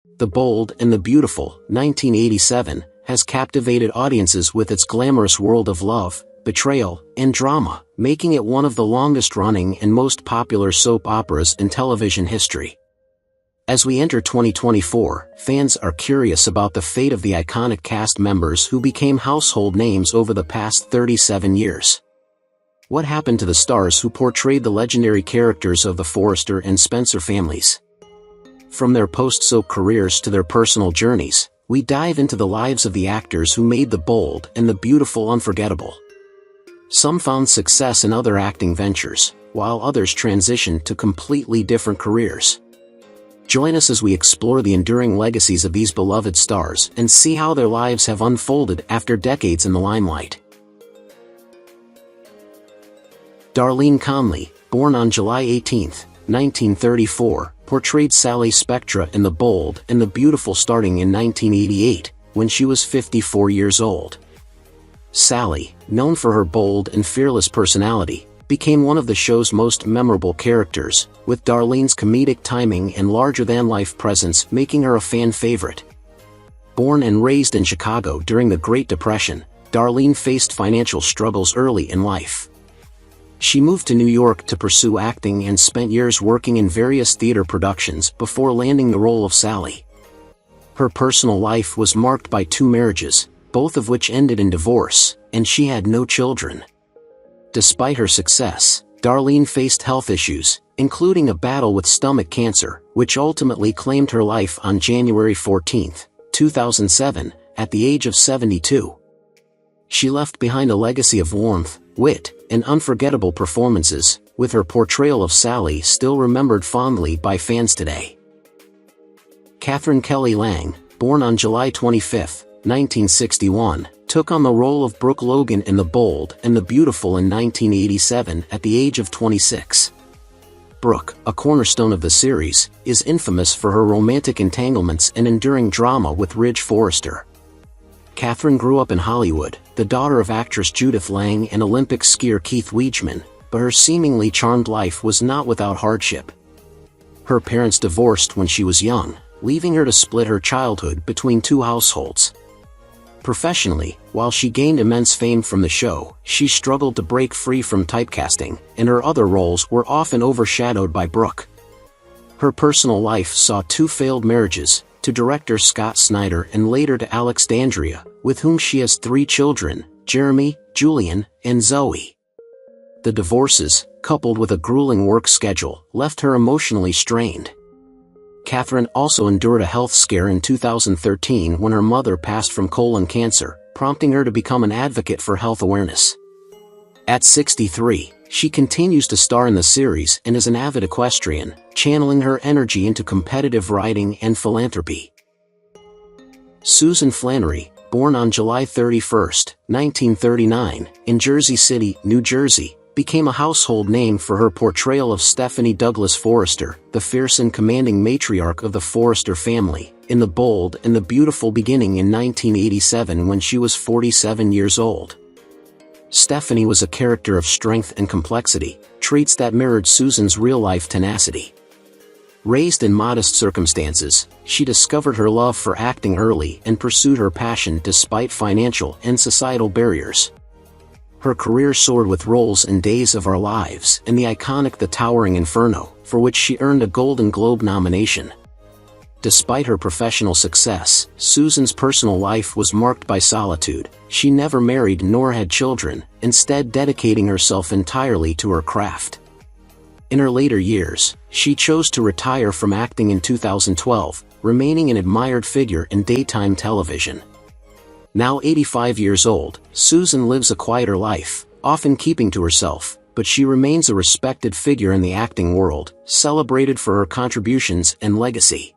The Bold and the Beautiful, 1987, has captivated audiences with its glamorous world of love, betrayal, and drama, making it one of the longest-running and most popular soap operas in television history. As we enter 2024, fans are curious about the fate of the iconic cast members who became household names over the past 37 years. What happened to the stars who portrayed the legendary characters of the Forrester and Spencer families? From their post-soap careers to their personal journeys, we dive into the lives of the actors who made The Bold and the Beautiful unforgettable. Some found success in other acting ventures, while others transitioned to completely different careers. Join us as we explore the enduring legacies of these beloved stars and see how their lives have unfolded after decades in the limelight. Darlene Conley, born on July 18, 1934, portrayed Sally Spectra in The Bold and the Beautiful starting in 1988, when she was 54 years old. Sally, known for her bold and fearless personality, became one of the show's most memorable characters, with Darlene's comedic timing and larger-than-life presence making her a fan favorite. Born and raised in Chicago during the Great Depression, Darlene faced financial struggles early in life. She moved to New York to pursue acting and spent years working in various theater productions before landing the role of Sally. Her personal life was marked by 2 marriages, both of which ended in divorce, and she had no children. Despite her success, Darlene faced health issues, including a battle with stomach cancer, which ultimately claimed her life on January 14, 2007, at the age of 72. She left behind a legacy of warmth, wit, and unforgettable performances, with her portrayal of Sally still remembered fondly by fans today. Catherine Kelly Lang, born on July 25, 1961, took on the role of Brooke Logan in The Bold and the Beautiful in 1987 at the age of 26. Brooke, a cornerstone of the series, is infamous for her romantic entanglements and enduring drama with Ridge Forrester. Catherine grew up in Hollywood, the daughter of actress Judith Lang and Olympic skier Keith Weigman, but her seemingly charmed life was not without hardship. Her parents divorced when she was young, leaving her to split her childhood between 2 households. Professionally, while she gained immense fame from the show, she struggled to break free from typecasting, and her other roles were often overshadowed by Brooke. Her personal life saw 2 failed marriages, to director Scott Snyder and later to Alex D'Andrea, with whom she has 3 children, Jeremy, Julian, and Zoe. The divorces, coupled with a grueling work schedule, left her emotionally strained. Catherine also endured a health scare in 2013 when her mother passed from colon cancer, prompting her to become an advocate for health awareness. At 63, she continues to star in the series and is an avid equestrian, channeling her energy into competitive riding and philanthropy. Susan Flannery, born on July 31, 1939, in Jersey City, New Jersey, became a household name for her portrayal of Stephanie Douglas Forrester, the fierce and commanding matriarch of the Forrester family, in The Bold and the Beautiful beginning in 1987 when she was 47 years old. Stephanie was a character of strength and complexity, traits that mirrored Susan's real-life tenacity. Raised in modest circumstances, she discovered her love for acting early and pursued her passion despite financial and societal barriers. Her career soared with roles in Days of Our Lives and the iconic The Towering Inferno, for which she earned a Golden Globe nomination. Despite her professional success, Susan's personal life was marked by solitude. She never married nor had children, instead dedicating herself entirely to her craft. In her later years, she chose to retire from acting in 2012, remaining an admired figure in daytime television. Now 85 years old, Susan lives a quieter life, often keeping to herself, but she remains a respected figure in the acting world, celebrated for her contributions and legacy.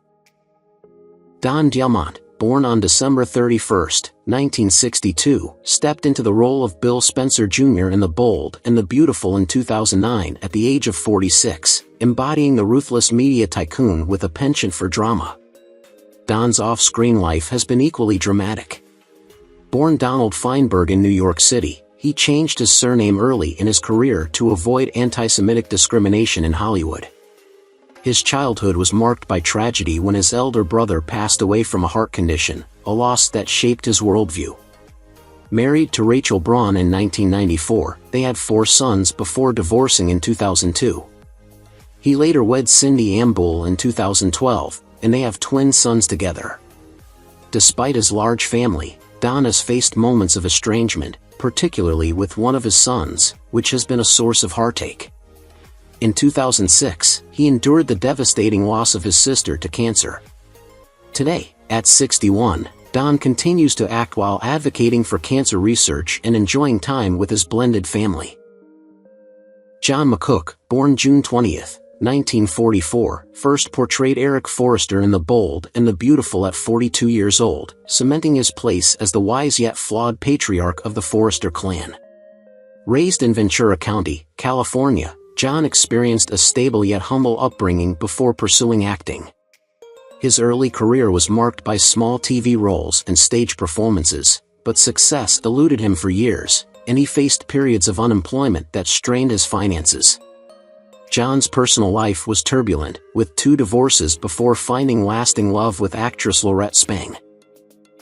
Don Diamont, born on December 31, 1962, stepped into the role of Bill Spencer Jr. in The Bold and the Beautiful in 2009 at the age of 46, embodying the ruthless media tycoon with a penchant for drama. Don's off-screen life has been equally dramatic. Born Donald Feinberg in New York City, he changed his surname early in his career to avoid anti-Semitic discrimination in Hollywood. His childhood was marked by tragedy when his elder brother passed away from a heart condition, a loss that shaped his worldview. Married to Rachel Braun in 1994, they had 4 sons before divorcing in 2002. He later wed Cindy Ambull in 2012, and they have twin sons together. Despite his large family, Don has faced moments of estrangement, particularly with one of his sons, which has been a source of heartache. In 2006, he endured the devastating loss of his sister to cancer. Today, at 61, Don continues to act while advocating for cancer research and enjoying time with his blended family. John McCook, born June 20, 1944, first portrayed Eric Forrester in The Bold and the Beautiful at 42 years old, cementing his place as the wise yet flawed patriarch of the Forrester clan. Raised in Ventura County, California, John experienced a stable yet humble upbringing before pursuing acting. His early career was marked by small TV roles and stage performances, but success eluded him for years, and he faced periods of unemployment that strained his finances. John's personal life was turbulent, with 2 divorces before finding lasting love with actress Laurette Spang.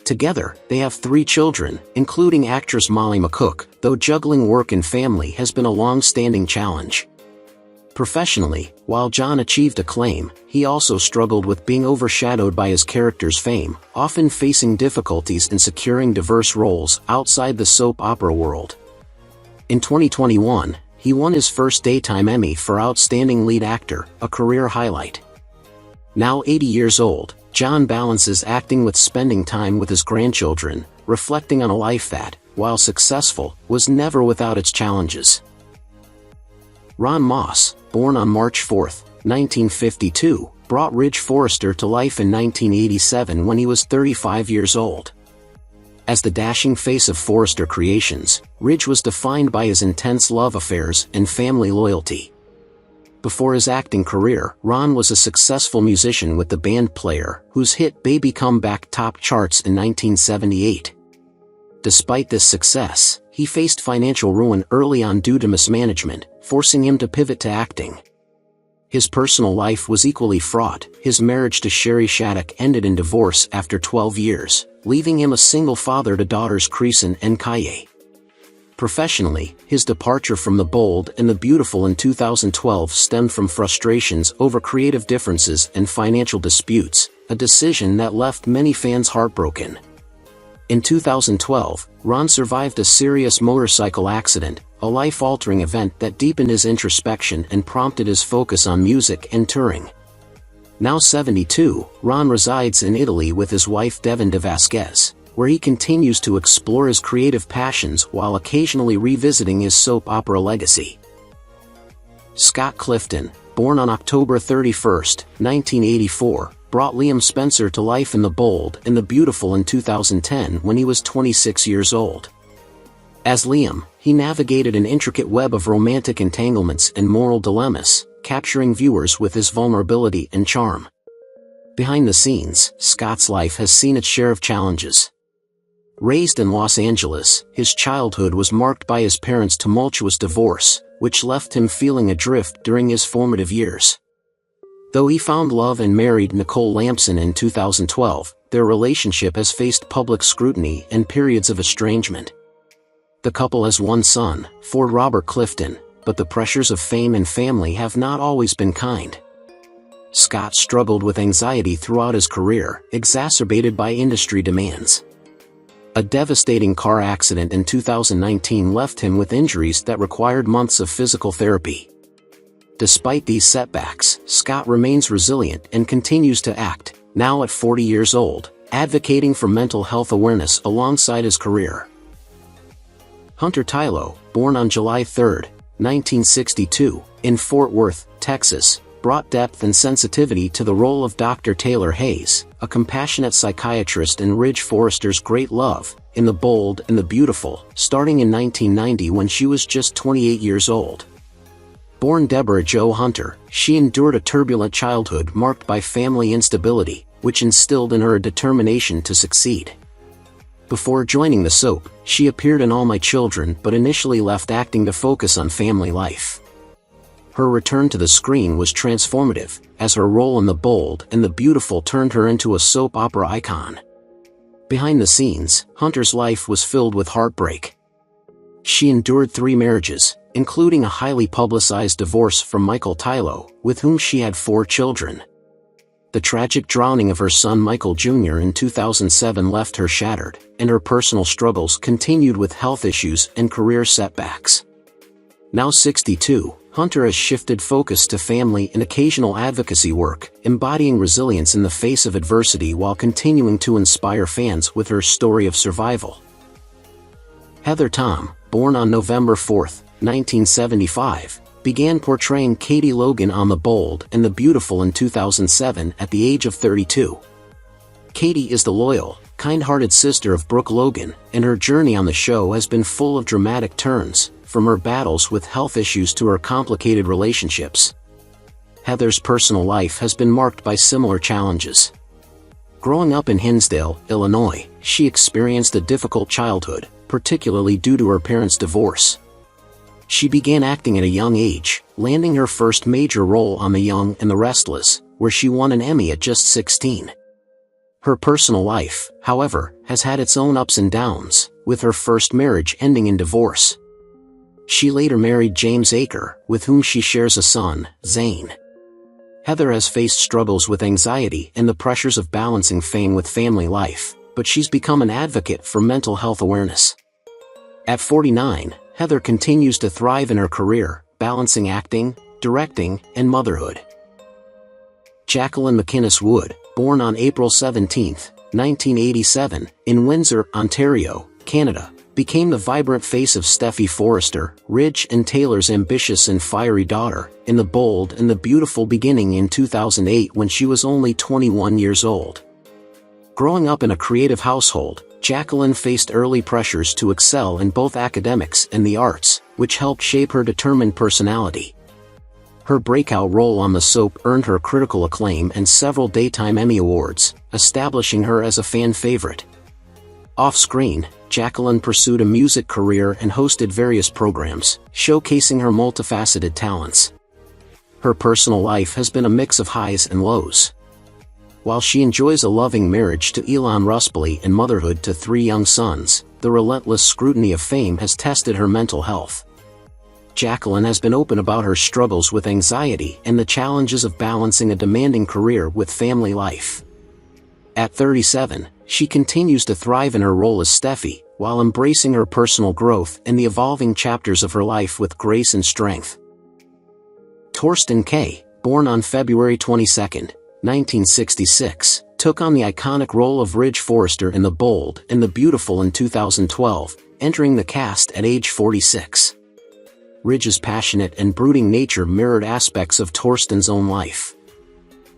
Together, they have 3 children, including actress Molly McCook, though juggling work and family has been a long-standing challenge. Professionally, while John achieved acclaim, he also struggled with being overshadowed by his character's fame, often facing difficulties in securing diverse roles outside the soap opera world. In 2021, he won his first Daytime Emmy for Outstanding Lead Actor, a career highlight. Now 80 years old, John balances acting with spending time with his grandchildren, reflecting on a life that, while successful, was never without its challenges. Ron Moss, born on March 4, 1952, brought Ridge Forrester to life in 1987 when he was 35 years old. As the dashing face of Forrester Creations, Ridge was defined by his intense love affairs and family loyalty. Before his acting career, Ron was a successful musician with the band Player, whose hit Baby Come Back topped charts in 1978. Despite this success, he faced financial ruin early on due to mismanagement, forcing him to pivot to acting. His personal life was equally fraught. His marriage to Sherry Shattuck ended in divorce after 12 years, leaving him a single father to daughters Creason and Kaye. Professionally, his departure from The Bold and the Beautiful in 2012 stemmed from frustrations over creative differences and financial disputes, a decision that left many fans heartbroken. In 2012, Ron survived a serious motorcycle accident, a life-altering event that deepened his introspection and prompted his focus on music and touring. Now 72, Ron resides in Italy with his wife Devin De Vasquez, where he continues to explore his creative passions while occasionally revisiting his soap opera legacy. Scott Clifton, born on October 31, 1984, brought Liam Spencer to life in The Bold and the Beautiful in 2010 when he was 26 years old. As Liam, he navigated an intricate web of romantic entanglements and moral dilemmas, capturing viewers with his vulnerability and charm. Behind the scenes, Scott's life has seen its share of challenges. Raised in Los Angeles, his childhood was marked by his parents' tumultuous divorce, which left him feeling adrift during his formative years. Though he found love and married Nicole Lampson in 2012, their relationship has faced public scrutiny and periods of estrangement. The couple has 1 son, Ford Robert Clifton, but the pressures of fame and family have not always been kind. Scott struggled with anxiety throughout his career, exacerbated by industry demands. A devastating car accident in 2019 left him with injuries that required months of physical therapy. Despite these setbacks, Scott remains resilient and continues to act, now at 40 years old, advocating for mental health awareness alongside his career. Hunter Tylo, born on July 3, 1962, in Fort Worth, Texas, brought depth and sensitivity to the role of Dr. Taylor Hayes, a compassionate psychiatrist and Ridge Forrester's great love, in The Bold and the Beautiful, starting in 1990 when she was just 28 years old. Born Deborah Jo Hunter, she endured a turbulent childhood marked by family instability, which instilled in her a determination to succeed. Before joining the soap, she appeared in All My Children but initially left acting to focus on family life. Her return to the screen was transformative, as her role in The Bold and the Beautiful turned her into a soap opera icon. Behind the scenes, Hunter's life was filled with heartbreak. She endured 3 marriages, including a highly publicized divorce from Michael Tylo, with whom she had 4 children. The tragic drowning of her son Michael Jr. in 2007 left her shattered, and her personal struggles continued with health issues and career setbacks. Now 62, Hunter has shifted focus to family and occasional advocacy work, embodying resilience in the face of adversity while continuing to inspire fans with her story of survival. Heather Tom, born on November 4, 1975, began portraying Katie Logan on The Bold and the Beautiful in 2007 at the age of 32. Katie is the loyal, kind-hearted sister of Brooke Logan, and her journey on the show has been full of dramatic turns, from her battles with health issues to her complicated relationships. Heather's personal life has been marked by similar challenges. Growing up in Hinsdale, Illinois, she experienced a difficult childhood, particularly due to her parents' divorce. She began acting at a young age, landing her first major role on The Young and the Restless, where she won an Emmy at just 16. Her personal life, however, has had its own ups and downs, with her first marriage ending in divorce. She later married James Aker, with whom she shares a son, Zane. Heather has faced struggles with anxiety and the pressures of balancing fame with family life, but she's become an advocate for mental health awareness. At 49, Heather continues to thrive in her career, balancing acting, directing, and motherhood. Jacqueline McInnes Wood, born on April 17, 1987, in Windsor, Ontario, Canada, became the vibrant face of Steffy Forrester, Ridge and Taylor's ambitious and fiery daughter, in The Bold and the Beautiful beginning in 2008 when she was only 21 years old. Growing up in a creative household, Jacqueline faced early pressures to excel in both academics and the arts, which helped shape her determined personality. Her breakout role on the soap earned her critical acclaim and several Daytime Emmy Awards, establishing her as a fan favorite. Off-screen, Jacqueline pursued a music career and hosted various programs, showcasing her multifaceted talents. Her personal life has been a mix of highs and lows. While she enjoys a loving marriage to Elon Rusbly and motherhood to 3 young sons, the relentless scrutiny of fame has tested her mental health. Jacqueline has been open about her struggles with anxiety and the challenges of balancing a demanding career with family life. At 37, she continues to thrive in her role as Steffy, while embracing her personal growth and the evolving chapters of her life with grace and strength. Torsten Kaye, born on February 22, 1966, took on the iconic role of Ridge Forrester in The Bold and the Beautiful in 2012, entering the cast at age 46. Ridge's passionate and brooding nature mirrored aspects of Torsten's own life.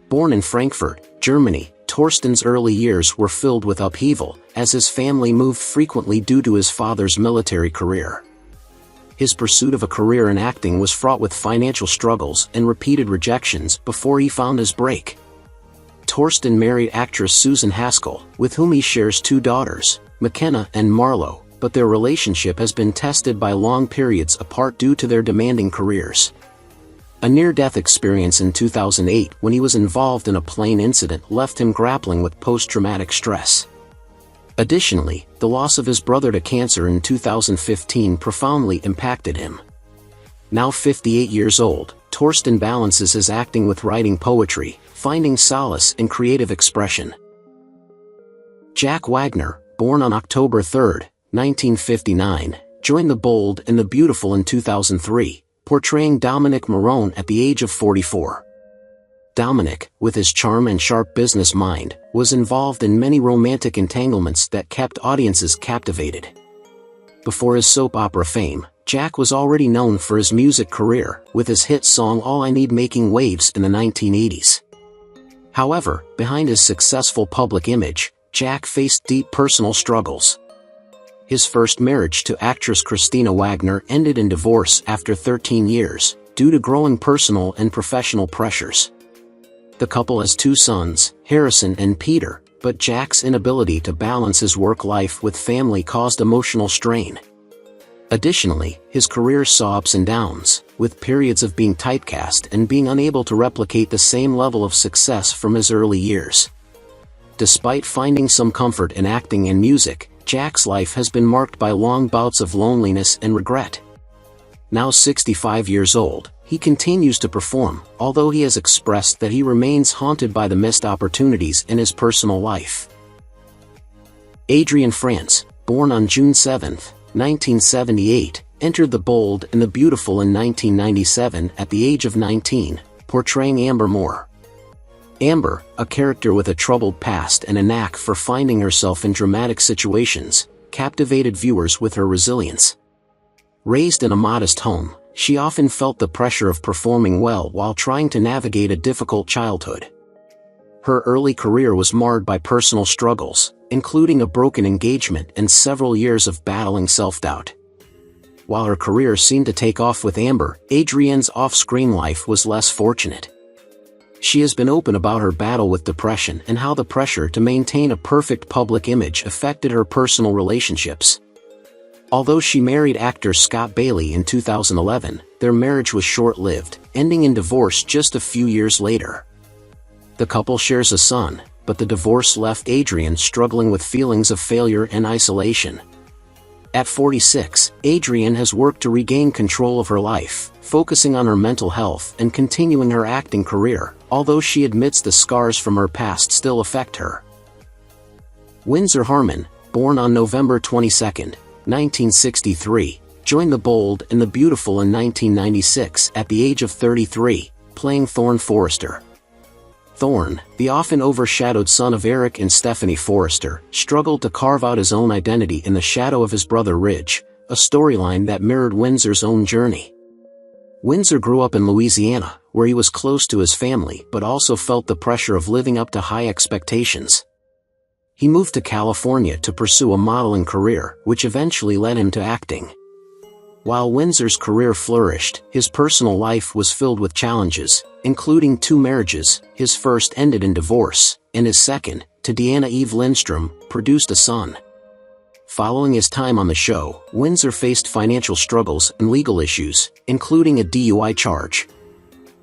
Born in Frankfurt, Germany, Torsten's early years were filled with upheaval, as his family moved frequently due to his father's military career. His pursuit of a career in acting was fraught with financial struggles and repeated rejections before he found his break. Torsten married actress Susan Haskell, with whom he shares 2 daughters, McKenna and Marlo, but their relationship has been tested by long periods apart due to their demanding careers. A near-death experience in 2008 when he was involved in a plane incident left him grappling with post-traumatic stress. Additionally, the loss of his brother to cancer in 2015 profoundly impacted him. Now 58 years old, Torsten balances his acting with writing poetry, finding solace in creative expression. Jack Wagner, born on October 3, 1959, joined The Bold and the Beautiful in 2003, portraying Dominic Marone at the age of 44. Dominic, with his charm and sharp business mind, was involved in many romantic entanglements that kept audiences captivated. Before his soap opera fame, Jack was already known for his music career, with his hit song All I Need making waves in the 1980s. However, behind his successful public image, Jack faced deep personal struggles. His first marriage to actress Christina Wagner ended in divorce after 13 years, due to growing personal and professional pressures. The couple has 2 sons, Harrison and Peter, but Jack's inability to balance his work life with family caused emotional strain. Additionally, his career saw ups and downs, with periods of being typecast and being unable to replicate the same level of success from his early years. Despite finding some comfort in acting and music, Jack's life has been marked by long bouts of loneliness and regret. Now 65 years old, he continues to perform, although he has expressed that he remains haunted by the missed opportunities in his personal life. Adrienne Frantz, born on June 7, 1978, entered the bold and the beautiful in 1997 at the age of 19, portraying Amber Moore. Amber, a character with a troubled past and a knack for finding herself in dramatic situations, captivated viewers with her resilience. Raised in a modest home, she often felt the pressure of performing well while trying to navigate a difficult childhood. Her early career was marred by personal struggles, including a broken engagement and several years of battling self-doubt. While her career seemed to take off with Amber, Adrienne's off-screen life was less fortunate. She has been open about her battle with depression and how the pressure to maintain a perfect public image affected her personal relationships. Although she married actor Scott Bailey in 2011, their marriage was short-lived, ending in divorce just a few years later. The couple shares a son, but the divorce left Adrienne struggling with feelings of failure and isolation. At 46, Adrienne has worked to regain control of her life, focusing on her mental health and continuing her acting career, although she admits the scars from her past still affect her. Windsor Harmon, born on November 22, 1963, joined the bold and the beautiful in 1996 at the age of 33, playing Thorne Forrester. Thorne, the often overshadowed son of Eric and Stephanie Forrester, struggled to carve out his own identity in the shadow of his brother Ridge, a storyline that mirrored Windsor's own journey. Windsor grew up in Louisiana, where he was close to his family but also felt the pressure of living up to high expectations. He moved to California to pursue a modeling career, which eventually led him to acting. While Windsor's career flourished, his personal life was filled with challenges, including 2 marriages. His first ended in divorce, and his second, to Deanna Eve Lindstrom, produced a son. Following his time on the show, Windsor faced financial struggles and legal issues, including a DUI charge.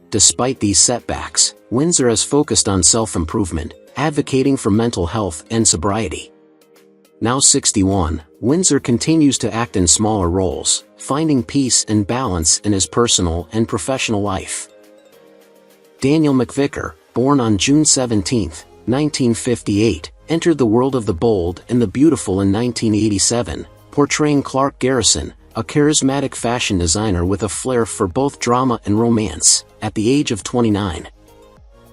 Despite these setbacks, Windsor has focused on self-improvement, advocating for mental health and sobriety. Now 61, Windsor continues to act in smaller roles, finding peace and balance in his personal and professional life. Daniel McVicker, born on June 17, 1958, entered the world of the bold and the beautiful in 1987, portraying Clark Garrison, a charismatic fashion designer with a flair for both drama and romance, at the age of 29.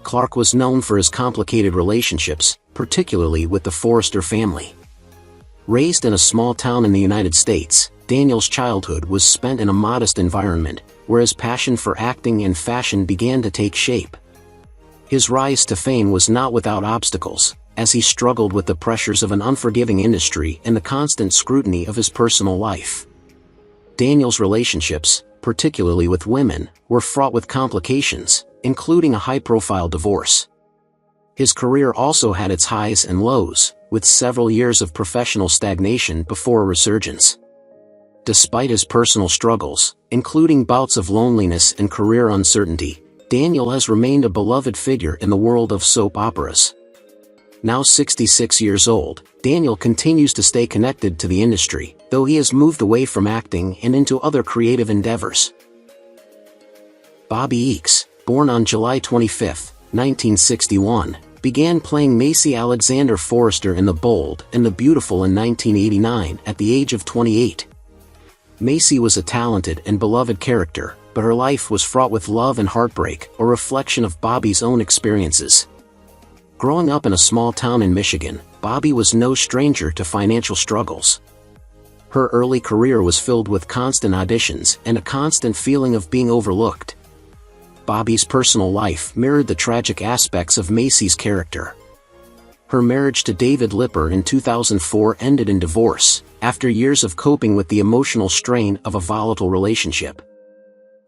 Clark was known for his complicated relationships, particularly with the Forrester family. Raised in a small town in the United States, Daniel's childhood was spent in a modest environment, where his passion for acting and fashion began to take shape. His rise to fame was not without obstacles, as he struggled with the pressures of an unforgiving industry and the constant scrutiny of his personal life. Daniel's relationships, particularly with women, were fraught with complications, including a high-profile divorce. His career also had its highs and lows, with several years of professional stagnation before a resurgence. Despite his personal struggles, including bouts of loneliness and career uncertainty, Daniel has remained a beloved figure in the world of soap operas. Now 66 years old, Daniel continues to stay connected to the industry, though he has moved away from acting and into other creative endeavors. Bobby Eakes, born on July 25, 1961, began playing Macy Alexander Forrester in The Bold and the Beautiful in 1989 at the age of 28. Macy was a talented and beloved character, but her life was fraught with love and heartbreak, a reflection of Bobby's own experiences. Growing up in a small town in Michigan, Bobby was no stranger to financial struggles. Her early career was filled with constant auditions and a constant feeling of being overlooked. Bobby's personal life mirrored the tragic aspects of Macy's character. Her marriage to David Lipper in 2004 ended in divorce, after years of coping with the emotional strain of a volatile relationship.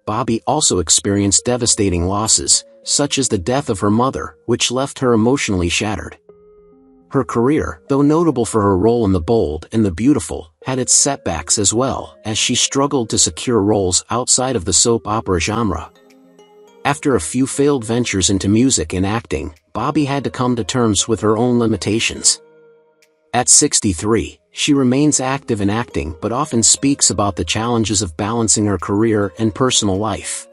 Bobby also experienced devastating losses, such as the death of her mother, which left her emotionally shattered. Her career, though notable for her role in The Bold and the Beautiful, had its setbacks as well, as she struggled to secure roles outside of the soap opera genre. After a few failed ventures into music and acting, Bobbi had to come to terms with her own limitations. At 63, she remains active in acting but often speaks about the challenges of balancing her career and personal life.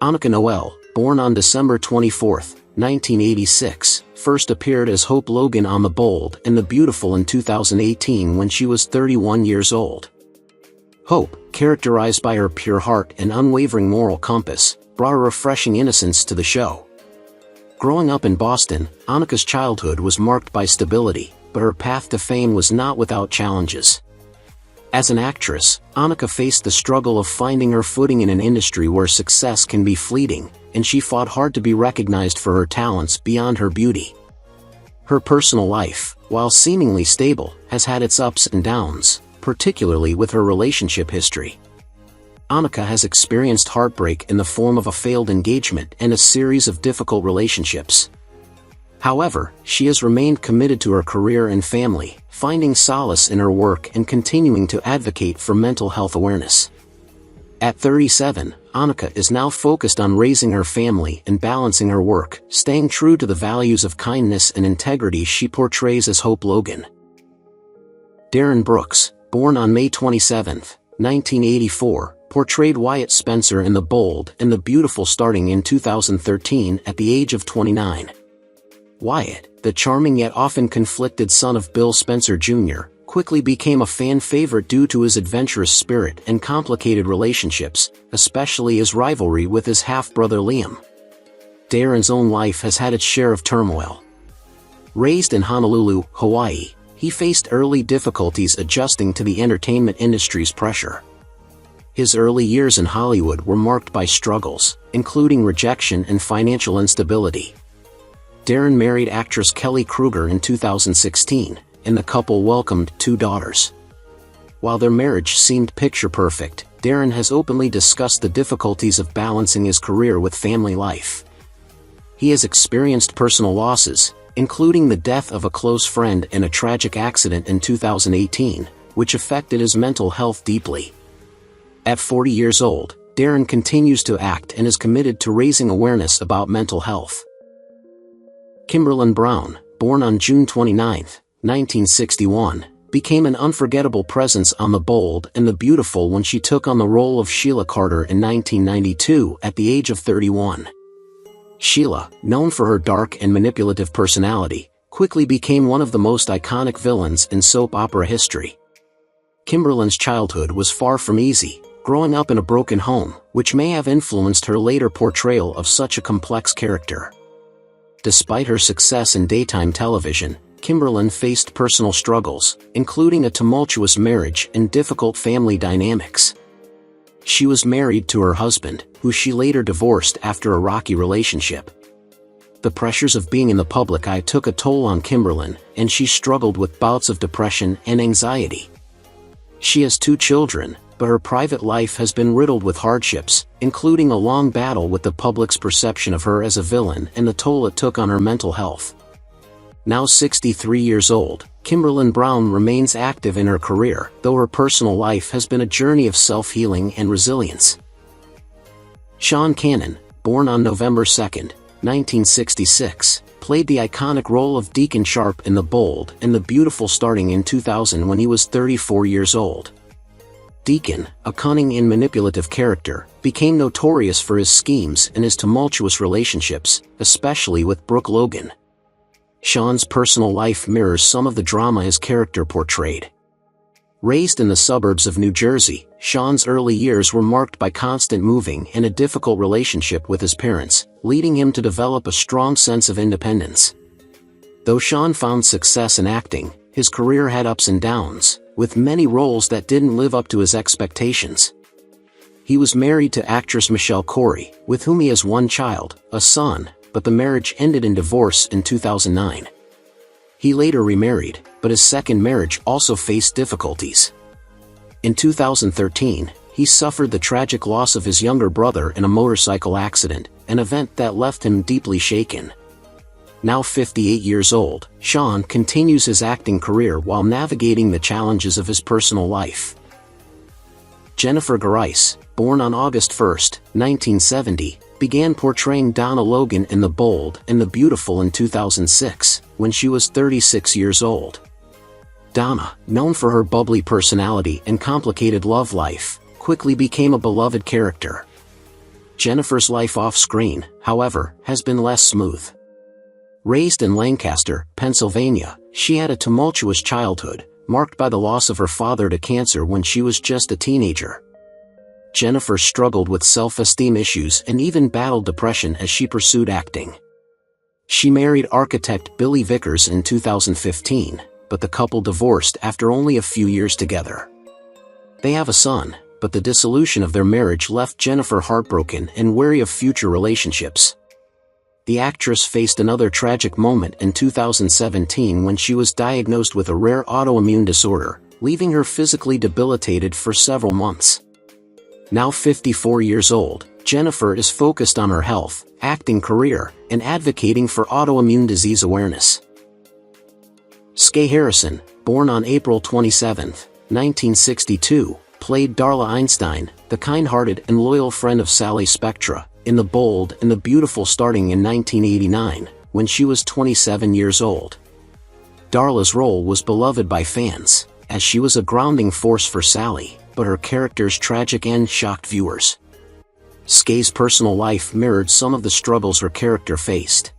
Annika Noel, born on December 24, 1986, first appeared as Hope Logan on The Bold and the Beautiful in 2018 when she was 31 years old. Hope, characterized by her pure heart and unwavering moral compass, brought a refreshing innocence to the show. Growing up in Boston, Annika's childhood was marked by stability, but her path to fame was not without challenges. As an actress, Annika faced the struggle of finding her footing in an industry where success can be fleeting, and she fought hard to be recognized for her talents beyond her beauty. Her personal life, while seemingly stable, has had its ups and downs, particularly with her relationship history. Annika has experienced heartbreak in the form of a failed engagement and a series of difficult relationships. However, she has remained committed to her career and family, finding solace in her work and continuing to advocate for mental health awareness. At 37, Annika is now focused on raising her family and balancing her work, staying true to the values of kindness and integrity she portrays as Hope Logan. Darren Brooks, born on May 27, 1984, portrayed Wyatt Spencer in The Bold and the Beautiful starting in 2013 at the age of 29. Wyatt, the charming yet often conflicted son of Bill Spencer Jr., quickly became a fan favorite due to his adventurous spirit and complicated relationships, especially his rivalry with his half-brother Liam. Darren's own life has had its share of turmoil. Raised in Honolulu, Hawaii, he faced early difficulties adjusting to the entertainment industry's pressure. His early years in Hollywood were marked by struggles, including rejection and financial instability. Darren married actress Kelly Kruger in 2016, and the couple welcomed 2 daughters. While their marriage seemed picture-perfect, Darren has openly discussed the difficulties of balancing his career with family life. He has experienced personal losses, including the death of a close friend and a tragic accident in 2018, which affected his mental health deeply. At 40 years old, Darren continues to act and is committed to raising awareness about mental health. Kimberlin Brown, born on June 29, 1961, became an unforgettable presence on The Bold and the Beautiful when she took on the role of Sheila Carter in 1992 at the age of 31. Sheila, known for her dark and manipulative personality, quickly became one of the most iconic villains in soap opera history. Kimberlin's childhood was far from easy, growing up in a broken home, which may have influenced her later portrayal of such a complex character. Despite her success in daytime television, Kimberlin faced personal struggles, including a tumultuous marriage and difficult family dynamics. She was married to her husband, who she later divorced after a rocky relationship. The pressures of being in the public eye took a toll on Kimberlin, and she struggled with bouts of depression and anxiety. She has 2 children, but her private life has been riddled with hardships, including a long battle with the public's perception of her as a villain and the toll it took on her mental health. Now 63 years old, Kimberlin Brown remains active in her career, though her personal life has been a journey of self-healing and resilience. Sean Cannon, born on November 2, 1966, played the iconic role of Deacon Sharp in The Bold and the Beautiful starting in 2000 when he was 34 years old. Deacon, a cunning and manipulative character, became notorious for his schemes and his tumultuous relationships, especially with Brooke Logan. Sean's personal life mirrors some of the drama his character portrayed. Raised in the suburbs of New Jersey, Sean's early years were marked by constant moving and a difficult relationship with his parents, leading him to develop a strong sense of independence. Though Sean found success in acting, his career had ups and downs, with many roles that didn't live up to his expectations. He was married to actress Michelle Corey, with whom he has 1 child, a son, but the marriage ended in divorce in 2009. He later remarried, but his second marriage also faced difficulties. In 2013, he suffered the tragic loss of his younger brother in a motorcycle accident, an event that left him deeply shaken. Now 58 years old, Sean continues his acting career while navigating the challenges of his personal life. Jennifer Garais, born on August 1, 1970, began portraying Donna Logan in The Bold and the Beautiful in 2006, when she was 36 years old. Donna, known for her bubbly personality and complicated love life, quickly became a beloved character. Jennifer's life off-screen, however, has been less smooth. Raised in Lancaster, Pennsylvania, she had a tumultuous childhood, marked by the loss of her father to cancer when she was just a teenager. Jennifer struggled with self-esteem issues and even battled depression as she pursued acting. She married architect Billy Vickers in 2015, but the couple divorced after only a few years together. They have a son, but the dissolution of their marriage left Jennifer heartbroken and wary of future relationships. The actress faced another tragic moment in 2017 when she was diagnosed with a rare autoimmune disorder, leaving her physically debilitated for several months. Now 54 years old, Jennifer is focused on her health, acting career, and advocating for autoimmune disease awareness. Skye Harrison, born on April 27, 1962, played Darla Einstein, the kind-hearted and loyal friend of Sally Spectra, in The Bold and the Beautiful starting in 1989, when she was 27 years old. Darla's role was beloved by fans, as she was a grounding force for Sally, but her character's tragic end shocked viewers. Skye's personal life mirrored some of the struggles her character faced.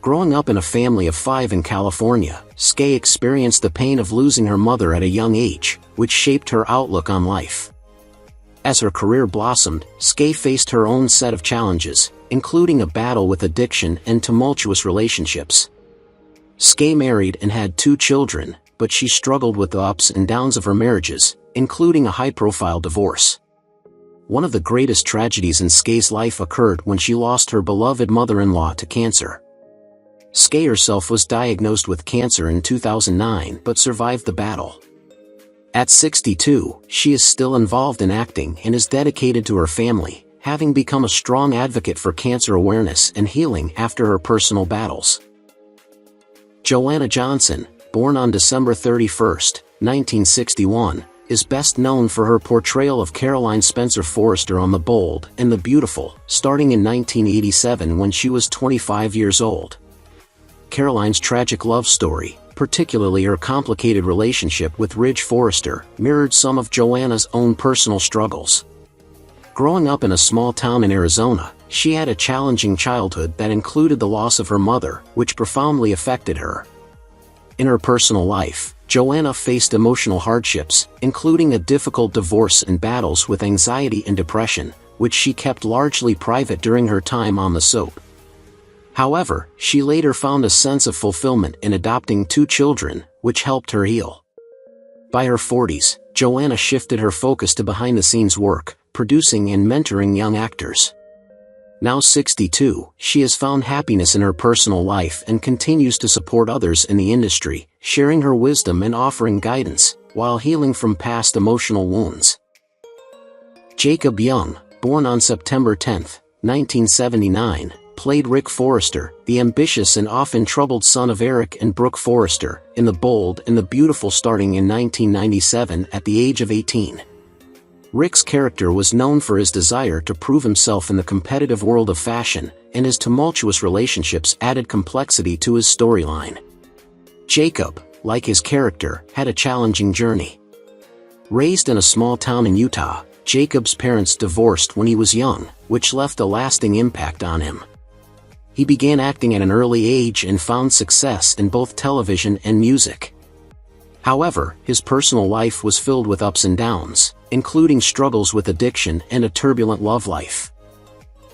Growing up in a family of 5 in California, Skye experienced the pain of losing her mother at a young age, which shaped her outlook on life. As her career blossomed, Skye faced her own set of challenges, including a battle with addiction and tumultuous relationships. Skye married and had 2 children, but she struggled with the ups and downs of her marriages, including a high-profile divorce. One of the greatest tragedies in Skye's life occurred when she lost her beloved mother-in-law to cancer. Skye herself was diagnosed with cancer in 2009 but survived the battle. At 62, she is still involved in acting and is dedicated to her family, having become a strong advocate for cancer awareness and healing after her personal battles. Joanna Johnson, born on December 31, 1961, is best known for her portrayal of Caroline Spencer Forrester on The Bold and the Beautiful, starting in 1987 when she was 25 years old. Caroline's tragic love story, particularly her complicated relationship with Ridge Forrester, mirrored some of Joanna's own personal struggles. Growing up in a small town in Arizona, she had a challenging childhood that included the loss of her mother, which profoundly affected her. In her personal life, Joanna faced emotional hardships, including a difficult divorce and battles with anxiety and depression, which she kept largely private during her time on the soap. However, she later found a sense of fulfillment in adopting 2 children, which helped her heal. By her 40s, Joanna shifted her focus to behind-the-scenes work, producing and mentoring young actors. Now 62, she has found happiness in her personal life and continues to support others in the industry, sharing her wisdom and offering guidance, while healing from past emotional wounds. Jacob Young, born on September 10, 1979, played Rick Forrester, the ambitious and often troubled son of Eric and Brooke Forrester, in The Bold and the Beautiful starting in 1997 at the age of 18. Rick's character was known for his desire to prove himself in the competitive world of fashion, and his tumultuous relationships added complexity to his storyline. Jacob, like his character, had a challenging journey. Raised in a small town in Utah, Jacob's parents divorced when he was young, which left a lasting impact on him. He began acting at an early age and found success in both television and music. However, his personal life was filled with ups and downs, including struggles with addiction and a turbulent love life.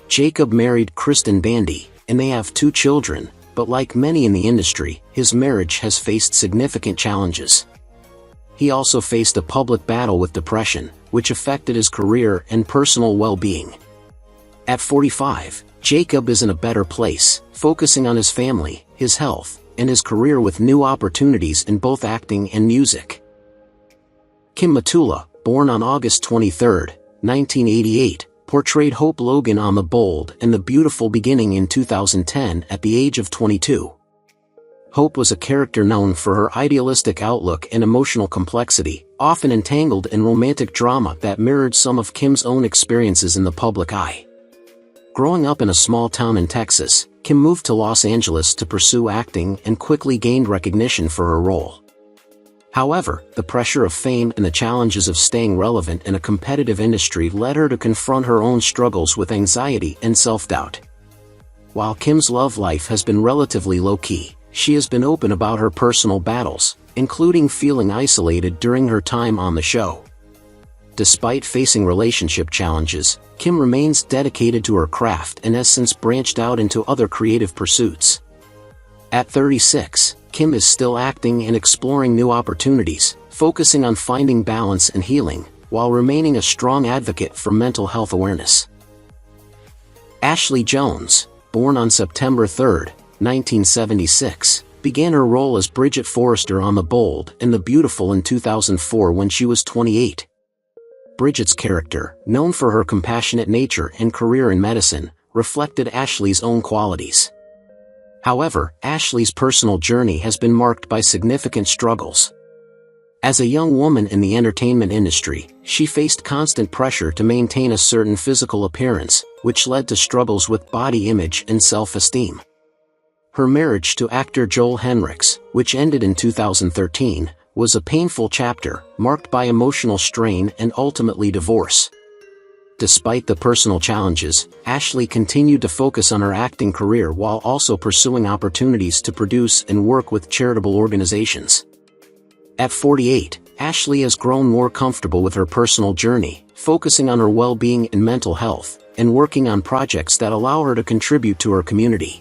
Jacob married Kristen Bandy, and they have 2 children, but like many in the industry, his marriage has faced significant challenges. He also faced a public battle with depression, which affected his career and personal well-being. At 45, Jacob is in a better place, focusing on his family, his health, and his career with new opportunities in both acting and music. Kim Matula, born on August 23, 1988, portrayed Hope Logan on The Bold and the Beautiful beginning in 2010 at the age of 22. Hope was a character known for her idealistic outlook and emotional complexity, often entangled in romantic drama that mirrored some of Kim's own experiences in the public eye. Growing up in a small town in Texas, Kim moved to Los Angeles to pursue acting and quickly gained recognition for her role. However, the pressure of fame and the challenges of staying relevant in a competitive industry led her to confront her own struggles with anxiety and self-doubt. While Kim's love life has been relatively low-key, she has been open about her personal battles, including feeling isolated during her time on the show. Despite facing relationship challenges, Kim remains dedicated to her craft and has since branched out into other creative pursuits. At 36, Kim is still acting and exploring new opportunities, focusing on finding balance and healing, while remaining a strong advocate for mental health awareness. Ashley Jones, born on September 3, 1976, began her role as Bridget Forrester on The Bold and the Beautiful in 2004 when she was 28. Bridget's character, known for her compassionate nature and career in medicine, reflected Ashley's own qualities. However, Ashley's personal journey has been marked by significant struggles. As a young woman in the entertainment industry, she faced constant pressure to maintain a certain physical appearance, which led to struggles with body image and self-esteem. Her marriage to actor Joel Henricks, which ended in 2013, was a painful chapter, marked by emotional strain and ultimately divorce. Despite the personal challenges, Ashley continued to focus on her acting career while also pursuing opportunities to produce and work with charitable organizations. At 48, Ashley has grown more comfortable with her personal journey, focusing on her well-being and mental health, and working on projects that allow her to contribute to her community.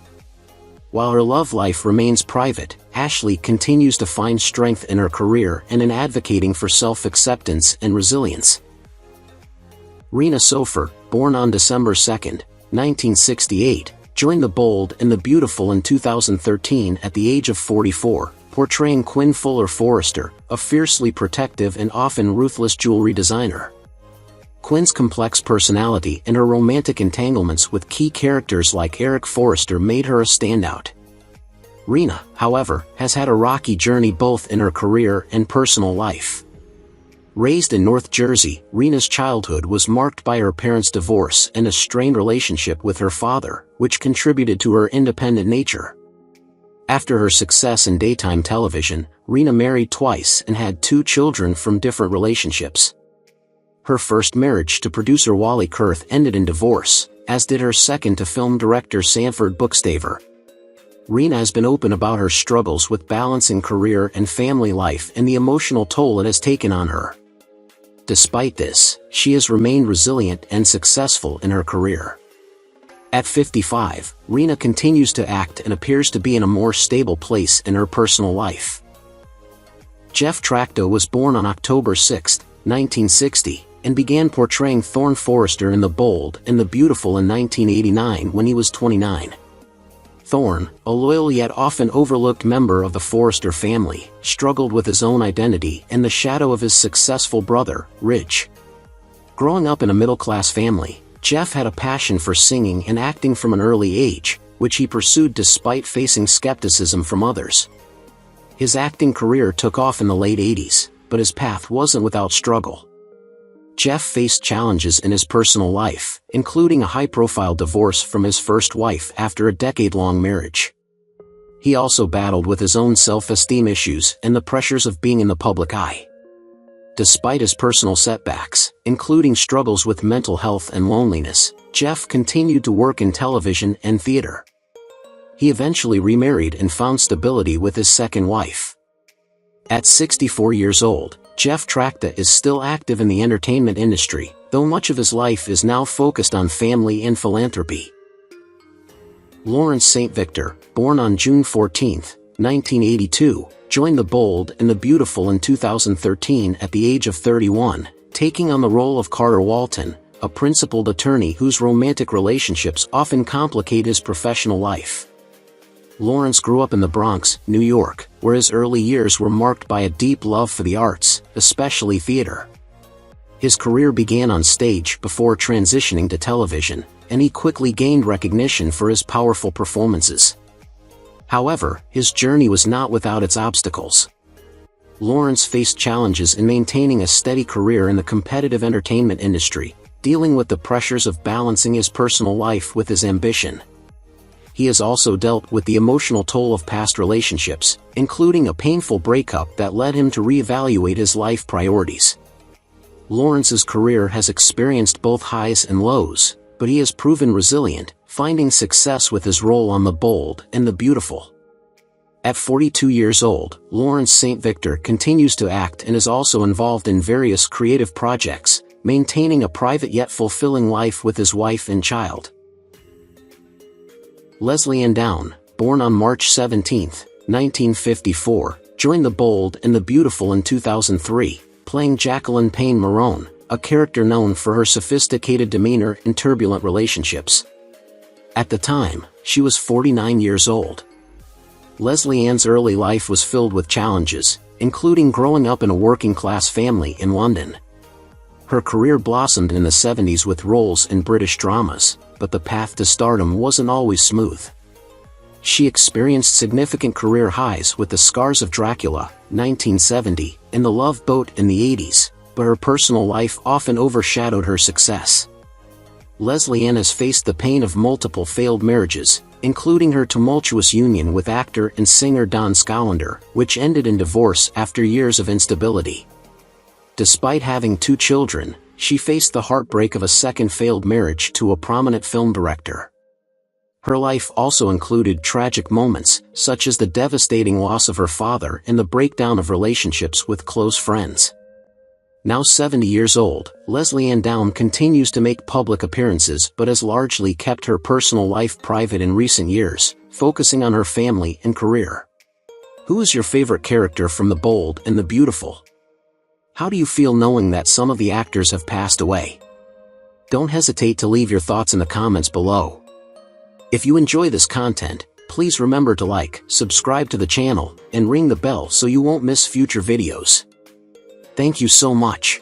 While her love life remains private, Ashley continues to find strength in her career and in advocating for self-acceptance and resilience. Rena Sofer, born on December 2, 1968, joined The Bold and the Beautiful in 2013 at the age of 44, portraying Quinn Fuller Forrester, a fiercely protective and often ruthless jewelry designer. Quinn's complex personality and her romantic entanglements with key characters like Eric Forrester made her a standout. Rena, however, has had a rocky journey both in her career and personal life. Raised in North Jersey, Rena's childhood was marked by her parents' divorce and a strained relationship with her father, which contributed to her independent nature. After her success in daytime television, Rena married twice and had 2 children from different relationships. Her first marriage to producer Wally Kurth ended in divorce, as did her second to film director Sanford Bookstaver. Rena has been open about her struggles with balancing career and family life and the emotional toll it has taken on her. Despite this, she has remained resilient and successful in her career. At 55, Rena continues to act and appears to be in a more stable place in her personal life. Jeff Trachta was born on October 6, 1960, and began portraying Thorne Forrester in The Bold and the Beautiful in 1989 when he was 29. Thorne, a loyal yet often overlooked member of the Forrester family, struggled with his own identity and the shadow of his successful brother, Ridge. Growing up in a middle-class family, Jeff had a passion for singing and acting from an early age, which he pursued despite facing skepticism from others. His acting career took off in the late 80s, but his path wasn't without struggle. Jeff faced challenges in his personal life, including a high-profile divorce from his first wife after a decade-long marriage. He also battled with his own self-esteem issues and the pressures of being in the public eye. Despite his personal setbacks, including struggles with mental health and loneliness, Jeff continued to work in television and theater. He eventually remarried and found stability with his second wife. At 64 years old, Jeff Trachta is still active in the entertainment industry, though much of his life is now focused on family and philanthropy. Lawrence St. Victor, born on June 14, 1982, joined The Bold and the Beautiful in 2013 at the age of 31, taking on the role of Carter Walton, a principled attorney whose romantic relationships often complicate his professional life. Lawrence grew up in the Bronx, New York, where his early years were marked by a deep love for the arts, especially theater. His career began on stage before transitioning to television, and he quickly gained recognition for his powerful performances. However, his journey was not without its obstacles. Lawrence faced challenges in maintaining a steady career in the competitive entertainment industry, dealing with the pressures of balancing his personal life with his ambition. He has also dealt with the emotional toll of past relationships, including a painful breakup that led him to reevaluate his life priorities. Lawrence's career has experienced both highs and lows, but he has proven resilient, finding success with his role on The Bold and the Beautiful. At 42 years old, Lawrence St. Victor continues to act and is also involved in various creative projects, maintaining a private yet fulfilling life with his wife and child. Leslie Ann Down, born on March 17, 1954, joined The Bold and the Beautiful in 2003, playing Jacqueline Payne Marone, a character known for her sophisticated demeanor in turbulent relationships. At the time, she was 49 years old. Leslie Ann's early life was filled with challenges, including growing up in a working-class family in London. Her career blossomed in the 70s with roles in British dramas, but the path to stardom wasn't always smooth. She experienced significant career highs with The Scars of Dracula, 1970, and The Love Boat in the 80s, but her personal life often overshadowed her success. Leslie Ann has faced the pain of multiple failed marriages, including her tumultuous union with actor and singer Don Schollander, which ended in divorce after years of instability. Despite having 2 children, she faced the heartbreak of a second failed marriage to a prominent film director. Her life also included tragic moments, such as the devastating loss of her father and the breakdown of relationships with close friends. Now 70 years old, Leslie Ann Down continues to make public appearances but has largely kept her personal life private in recent years, focusing on her family and career. Who is your favorite character from The Bold and the Beautiful? How do you feel knowing that some of the actors have passed away? Don't hesitate to leave your thoughts in the comments below. If you enjoy this content, please remember to like, subscribe to the channel, and ring the bell so you won't miss future videos. Thank you so much.